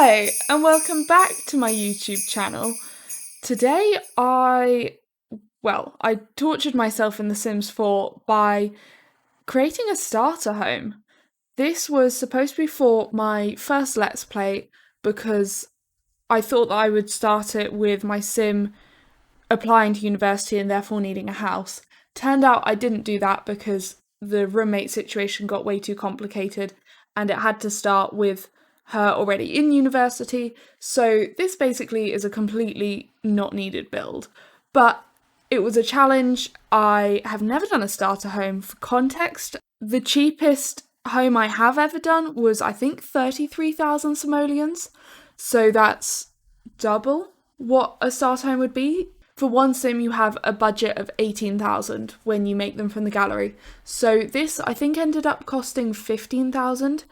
Hi, and welcome back to my YouTube channel. Today I tortured myself in The Sims 4 by creating a starter home. This was supposed to be for my first Let's Play because I thought that I would start it with my sim applying to university and therefore needing a house. Turned out I didn't do that because the roommate situation got way too complicated and it had to start with her already in university. So this basically is a completely not needed build. But it was a challenge. I have never done a starter home. For context, the cheapest home I have ever done was I think 33,000 simoleons. So that's double what a starter home would be. For one sim, you have a budget of 18,000 when you make them from the gallery. So this, I think, ended up costing 15,000,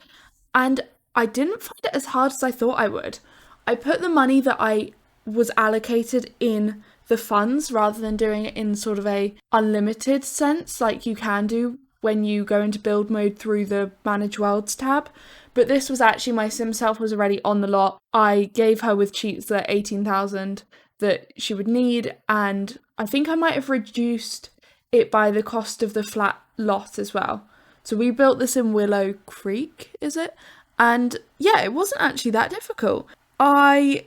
and I didn't find it as hard as I thought I would. I put the money that I was allocated in the funds rather than doing it in sort of a unlimited sense like you can do when you go into build mode through the Manage Worlds tab. But this was actually, my sim self was already on the lot. I gave her with cheats the 18,000 that she would need, and I think I might have reduced it by the cost of the flat lot as well. So we built this in Willow Creek, is it? And yeah, it wasn't actually that difficult. I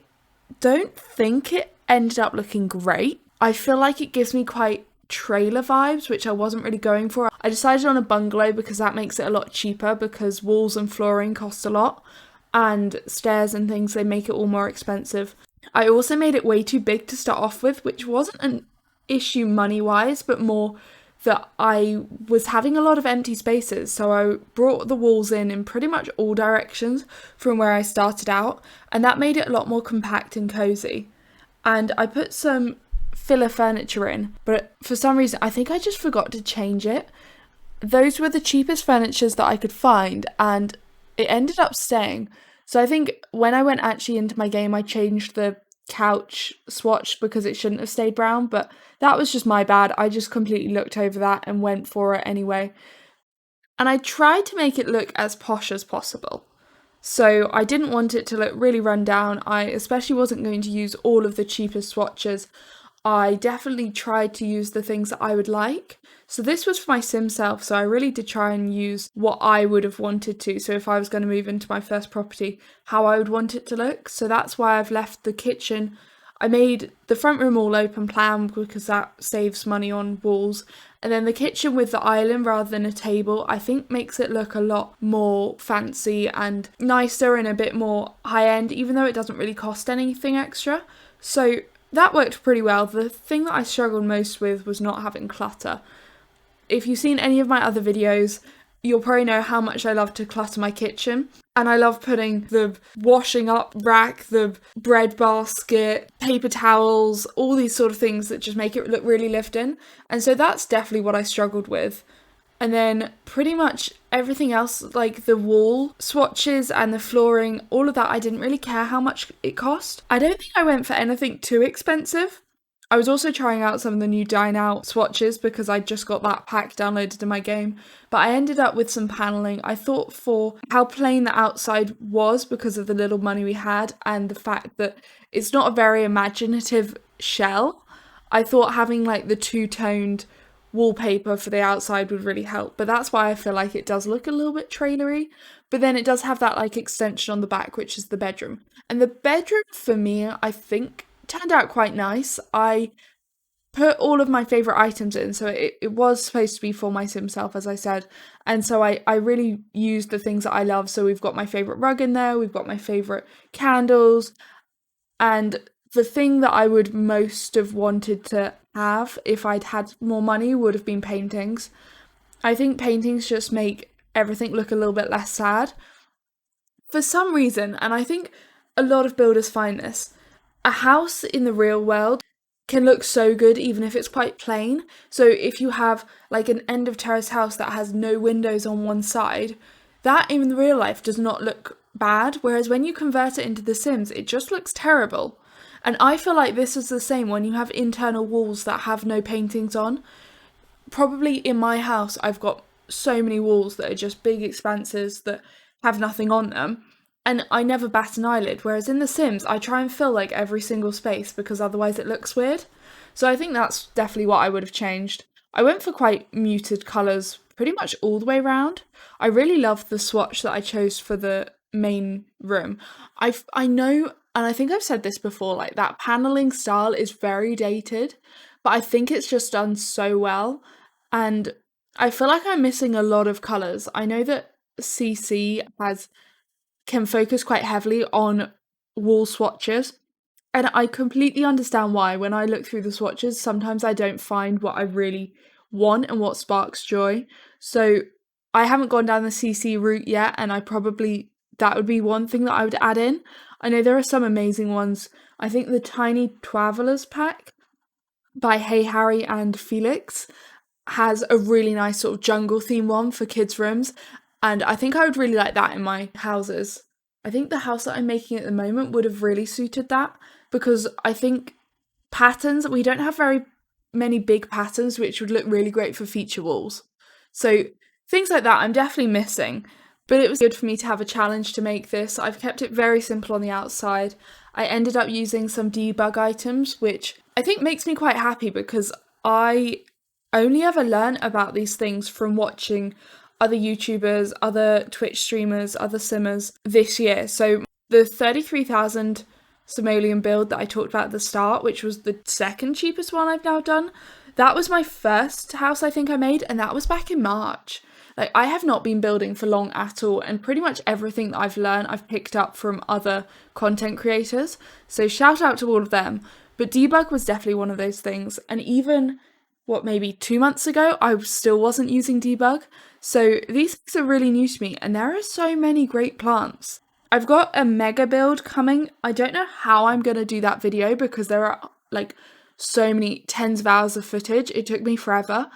don't think it ended up looking great. I feel like it gives me quite trailer vibes, which I wasn't really going for. I decided on a bungalow because that makes it a lot cheaper, because walls and flooring cost a lot, and stairs and things, they make it all more expensive. I also made it way too big to start off with, which wasn't an issue money-wise, but more that I was having a lot of empty spaces, so I brought the walls in pretty much all directions from where I started out, and that made it a lot more compact and cozy. And I put some filler furniture in, but for some reason I think I just forgot to change it. Those were the cheapest furnitures that I could find, and it ended up staying. So I think when I went actually into my game, I changed the couch swatch because it shouldn't have stayed brown, but that was just my bad. I just completely looked over that and went for it anyway. And I tried to make it look as posh as possible. So I didn't want it to look really run down. I especially wasn't going to use all of the cheapest swatches. I definitely tried to use the things that I would like. So this was for my sim self, so I really did try and use what I would have wanted to. So if I was going to move into my first property, how I would want it to look. So that's why I've left the kitchen. I made the front room all open plan because that saves money on walls. And then the kitchen with the island rather than a table, I think makes it look a lot more fancy and nicer and a bit more high end, even though it doesn't really cost anything extra. So that worked pretty well. The thing that I struggled most with was not having clutter. If you've seen any of my other videos, you'll probably know how much I love to clutter my kitchen. And I love putting the washing up rack, the bread basket, paper towels, all these sort of things that just make it look really lived in. And so that's definitely what I struggled with. And then pretty much everything else, like the wall swatches and the flooring, all of that, I didn't really care how much it cost. I don't think I went for anything too expensive. I was also trying out some of the new Dine Out swatches because I just got that pack downloaded in my game, but I ended up with some paneling. I thought for how plain the outside was because of the little money we had and the fact that it's not a very imaginative shell, I thought having like the two-toned wallpaper for the outside would really help. But that's why I feel like it does look a little bit trailery, but then it does have that like extension on the back, which is the bedroom. And the bedroom for me, I think, turned out quite nice. I put all of my favourite items in, so it was supposed to be for my sim self, as I said, and so I really used the things that I love. So we've got my favourite rug in there, we've got my favourite candles, and the thing that I would most have wanted to have if I'd had more money would have been paintings. I think paintings just make everything look a little bit less sad. For some reason, and I think a lot of builders find this, a house in the real world can look so good even if it's quite plain. So if you have like an end of terrace house that has no windows on one side, that in real life does not look bad, whereas when you convert it into The Sims, it just looks terrible. And I feel like this is the same when you have internal walls that have no paintings on. Probably in my house, I've got so many walls that are just big expanses that have nothing on them. and I never bat an eyelid, whereas in The Sims, I try and fill like every single space because otherwise it looks weird. So I think that's definitely what I would have changed. I went for quite muted colours pretty much all the way round. I really love the swatch that I chose for the main room. I know, and I think I've said this before, like that paneling style is very dated, but I think it's just done so well. And I feel like I'm missing a lot of colours. I know that CC can focus quite heavily on wall swatches, and I completely understand why. When I look through the swatches, sometimes I don't find what I really want and what sparks joy. So I haven't gone down the CC route yet, and that would be one thing that I would add in. I know there are some amazing ones. I think the Tiny Travelers pack by Hey Harry and Felix has a really nice sort of jungle theme one for kids' rooms, and I think I would really like that in my houses. I think the house that I'm making at the moment would have really suited that, because I think we don't have very many big patterns which would look really great for feature walls. So things like that I'm definitely missing, but it was good for me to have a challenge to make this. I've kept it very simple on the outside. I ended up using some debug items, which I think makes me quite happy because I only ever learn about these things from watching other YouTubers, other Twitch streamers, other simmers this year. So the 33,000 simoleon build that I talked about at the start, which was the second cheapest one I've now done, that was my first house I think I made, and that was back in March. Like, I have not been building for long at all, and pretty much everything that I've learned I've picked up from other content creators, so shout out to all of them. But debug was definitely one of those things, and even maybe 2 months ago, I still wasn't using debug. So these things are really new to me, and there are so many great plants. I've got a mega build coming. I don't know how I'm going to do that video because there are like so many tens of hours of footage. It took me forever.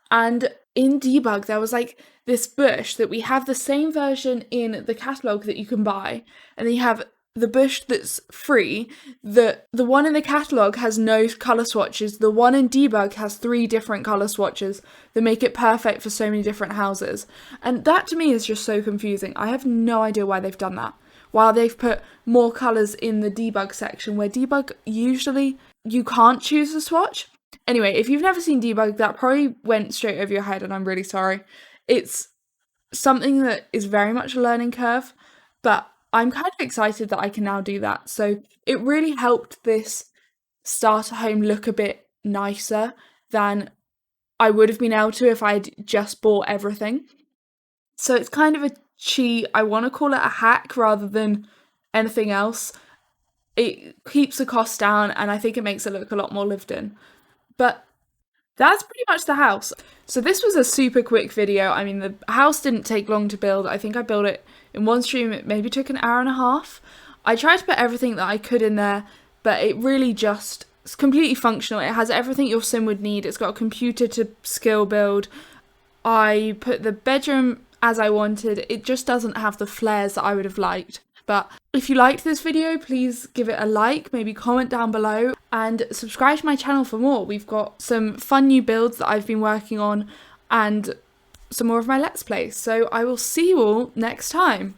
And in debug, there was like this bush that we have the same version in the catalogue that you can buy, and then you have the bush that's free. The one in the catalogue has no colour swatches. The one in debug has 3 different colour swatches that make it perfect for so many different houses. And that to me is just so confusing. I have no idea why they've done that. While they've put more colours in the debug section, where debug usually you can't choose a swatch. Anyway, if you've never seen debug, that probably went straight over your head, and I'm really sorry. It's something that is very much a learning curve, but I'm kind of excited that I can now do that. So it really helped this starter home look a bit nicer than I would have been able to if I'd just bought everything. So it's kind of a cheat. I want to call it a hack rather than anything else. It keeps the cost down, and I think it makes it look a lot more lived in. But that's pretty much the house. So this was a super quick video. I mean, the house didn't take long to build. I think I built it in one stream. It maybe took an hour and a half. I tried to put everything that I could in there, but it really it's completely functional. It has everything your sim would need. It's got a computer to skill build. I put the bedroom as I wanted. It just doesn't have the flares that I would have liked. But if you liked this video, please give it a like, maybe comment down below, and subscribe to my channel for more. We've got some fun new builds that I've been working on and some more of my Let's Plays. So I will see you all next time.